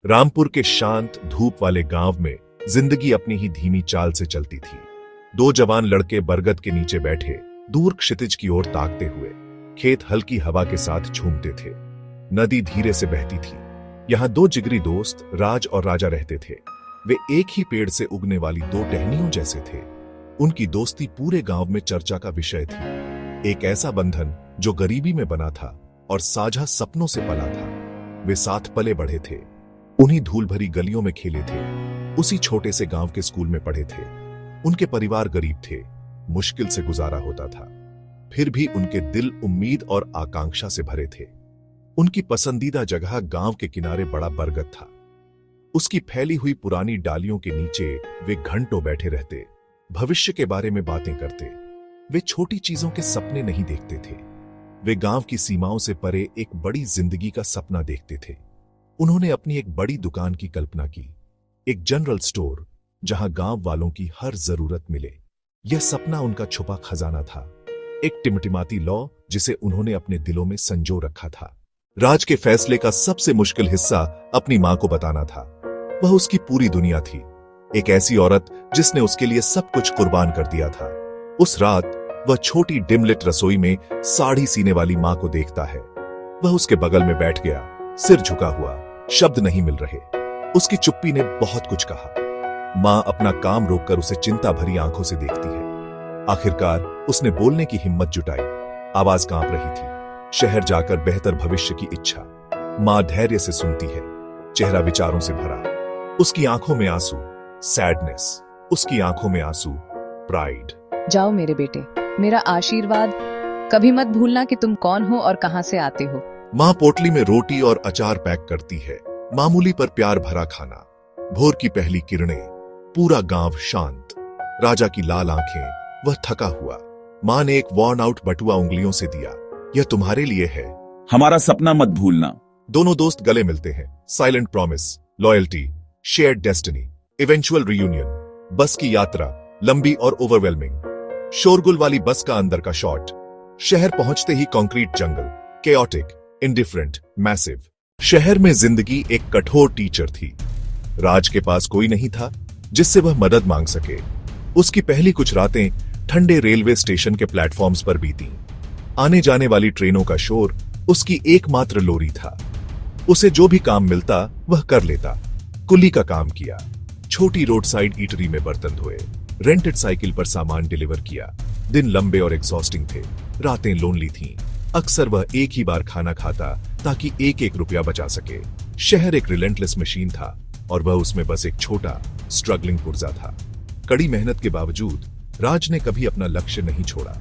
रामपुर के शांत धूप वाले गांव में जिंदगी अपनी ही धीमी चाल से चलती थी। दो जवान लड़के बरगद के नीचे बैठे दूर क्षितिज की ओर ताकते हुए खेत हल्की हवा के साथ झूमते थे। नदी धीरे से बहती थी। यहाँ दो जिगरी दोस्त राज और राजा रहते थे। वे एक ही पेड़ से उगने वाली दो टहनियों जैसे थे। उनकी दोस्ती पूरे गांव में चर्चा का विषय थी। एक ऐसा बंधन जो गरीबी में बना था और साझा सपनों से पला था। वे साथ पले बढ़े थे, उन्हीं धूल भरी गलियों में खेले थे, उसी छोटे से गांव के स्कूल में पढ़े थे। उनके परिवार गरीब थे, मुश्किल से गुजारा होता था, फिर भी उनके दिल उम्मीद और आकांक्षा से भरे थे। उनकी पसंदीदा जगह गांव के किनारे बड़ा बरगद था। उसकी फैली हुई पुरानी डालियों के नीचे वे घंटों बैठे रहते, भविष्य के बारे में बातें करते। वे छोटी चीजों के सपने नहीं देखते थे, वे गांव की सीमाओं से परे एक बड़ी जिंदगी का सपना देखते थे। उन्होंने अपनी एक बड़ी दुकान की कल्पना की, एक जनरल स्टोर जहां गांव वालों की हर जरूरत मिले। यह सपना उनका छुपा खजाना था, एक टिमटिमाती लौ जिसे उन्होंने अपने दिलों में संजो रखा था। राज के फैसले का सबसे मुश्किल हिस्सा अपनी मां को बताना था। वह उसकी पूरी दुनिया थी, एक ऐसी औरत जिसने उसके लिए सब कुछ कुर्बान कर दिया था। उस रात वह छोटी डिमलिट रसोई में साड़ी सीने वाली मां को देखता है। वह उसके बगल में बैठ गया, सिर झुका हुआ, शब्द नहीं मिल रहे। उसकी चुप्पी ने बहुत कुछ कहा। मां अपना काम रोककर उसे चिंता भरी आंखों से देखती है। आखिरकार उसने बोलने की हिम्मत जुटाई। आवाज कांप रही थी, शहर जाकर बेहतर भविष्य की इच्छा। मां धैर्य से सुनती है, चेहरा विचारों से भरा। उसकी आंखों में आंसू, सैडनेस, उसकी आंखों में आंसू, प्राइड। जाओ मेरे बेटे, मेरा आशीर्वाद कभी मत भूलना कि तुम कौन हो और कहां से आते हो। मां पोटली में रोटी और अचार पैक करती है, मामूली पर प्यार भरा खाना। भोर की पहली किरणें, पूरा गांव शांत। राजा की लाल आंखें, वह थका हुआ। मां ने एक वॉर्न आउट बटुआ उंगलियों से दिया, यह तुम्हारे लिए है। हमारा सपना मत भूलना। दोनों दोस्त गले मिलते हैं। Silent promise, loyalty, shared destiny, eventual reunion. बस की यात्रा लंबी और ओवरवेलमिंग। शोरगुल वाली बस का अंदर का शॉट। शहर पहुंचते ही कंक्रीट जंगल, केओटिक, इंडिफरेंट, मैसिव। शहर में जिंदगी एक कठोर टीचर थी। राज के पास कोई नहीं था जिससे वह मदद मांग सके। उसकी पहली कुछ रातें ठंडे रेलवे स्टेशन के प्लेटफॉर्म्स पर बीती। आने जाने वाली ट्रेनों का शोर उसकी एकमात्र लोरी था। उसे जो भी काम मिलता वह कर लेता। कुली का काम किया, छोटी रोड साइड ईटरी में बर्तन धोए, रेंटेड साइकिल पर सामान डिलीवर किया। दिन लंबे और एग्जॉस्टिंग थे, रातें लोनली थीं। अक्सर वह एक ही बार खाना खाता ताकि एक एक रुपया बचा सके। शहर एक रिलेंटलेस मशीन था और वह उसमें बस एक छोटा स्ट्रगलिंग पुर्जा था। कड़ी मेहनत के बावजूद राज ने कभी अपना लक्ष्य नहीं छोड़ा।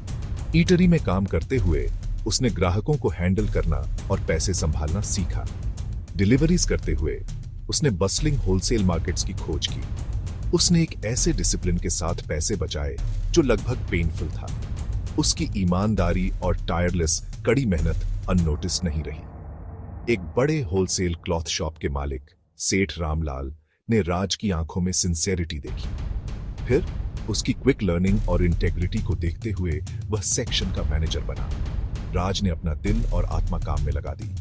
ईटरी में काम करते हुए उसने ग्राहकों को हैंडल करना और पैसे संभालना सीखा। डिलीवरीज करते हुए उसने बस्लिंग होलसेल मार्केट्स की खोज की। उसने एक ऐसे डिसिप्लिन के साथ पैसे बचाए जो लगभग पेनफुल था। उसकी ईमानदारी और टायरलेस कड़ी मेहनत अननोटिस नहीं रही। एक बड़े होलसेल क्लॉथ शॉप के मालिक सेठ रामलाल ने राज की आंखों में सिंसेरिटी देखी। फिर उसकी क्विक लर्निंग और इंटेग्रिटी को देखते हुए वह सेक्शन का मैनेजर बना। राज ने अपना दिल और आत्मा काम में लगा दी।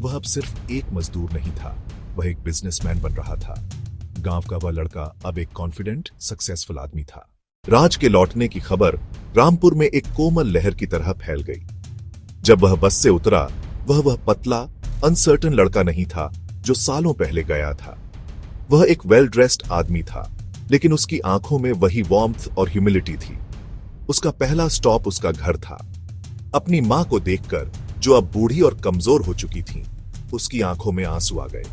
वह अब सिर्फ एक मजदूर नहीं था, वह एक बिजनेसमैन बन रहा था। गांव का वह लड़का अब एक कॉन्फिडेंट, सक्सेसफुल आदमी था। राज के लौटने की खबर रामपुर में एक कोमल लहर की तरह फैल गई। जब वह बस से उतरा, वह पतला, अनसर्टन लड़का नहीं था जो सालों पहले गया था। वह एक वेल ड्रेस्ड आदमी था, लेकिन उसकी आंखों में वही वार्मथ और ह्यूमिलिटी थी। उसका पहला स्टॉप उसका घर था। अपनी मां को देखकर, जो अब बूढ़ी और कमजोर हो चुकी थी, उसकी आंखों में आंसू आ गए।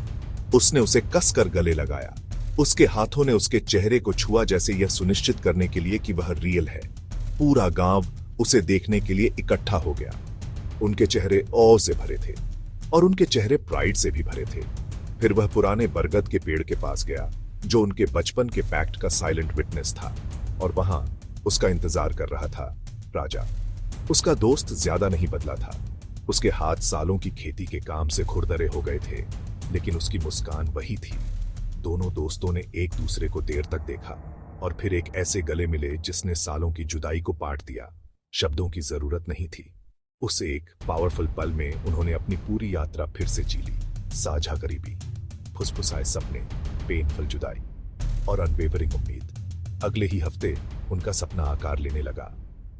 उसने उसे कसकर गले लगाया। उसके हाथों ने उसके चेहरे को छुआ, जैसे यह सुनिश्चित करने के लिए कि वह रियल है। पूरा गांव उसे देखने के लिए इकट्ठा हो गया। उनके चेहरे औ से भरे थे और उनके चेहरे प्राइड से भी भरे थे। फिर वह पुराने बरगद के पेड़ के पास गया, जो उनके बचपन के पैक्ट का साइलेंट विटनेस था, और वहां उसका इंतजार कर रहा था राजा। उसका दोस्त ज्यादा नहीं बदला था। उसके हाथ सालों की खेती के काम से खुरदरे हो गए थे, लेकिन उसकी मुस्कान वही थी। दोनों दोस्तों ने एक दूसरे को देर तक देखा और फिर एक ऐसे गले मिले जिसने सालों की जुदाई को पाट दिया। शब्दों की जरूरत नहीं थी। उस एक पावरफुल पल में उन्होंने अपनी पूरी यात्रा फिर से जी ली। साझा गरीबी, फुसफुसाए सपने, पेनफुल जुदाई और अनवेवरिंग उम्मीद। अगले ही हफ्ते उनका सपना आकार लेने लगा।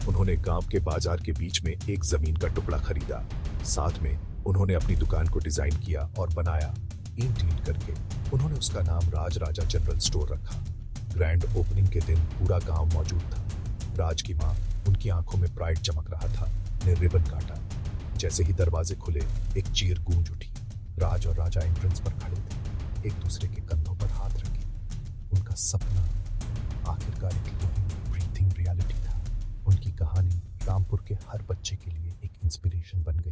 उन्होंने गांव के बाजार के बीच में एक जमीन का टुकड़ा खरीदा। साथ में उन्होंने अपनी दुकान को डिजाइन किया और बनाया। ईंट ईंट करके उन्होंने उसका नाम राज राजा जनरल स्टोर रखा। ग्रैंड ओपनिंग के दिन पूरा गांव मौजूद था। राज की माँ, उनकी आंखों में प्राइड चमक रहा था, ने रिबन काटा। जैसे ही दरवाजे खुले, एक चीर गूंज उठी। राज और राजा एंट्रेंस पर खड़े थे, एक दूसरे के कंधों पर हाथ रखे। उनका सपना आखिरकार एक लिविंग ब्रीथिंग रियलिटी था। उनकी कहानी रामपुर के हर बच्चे के लिए एक इंस्पिरेशन बन गई।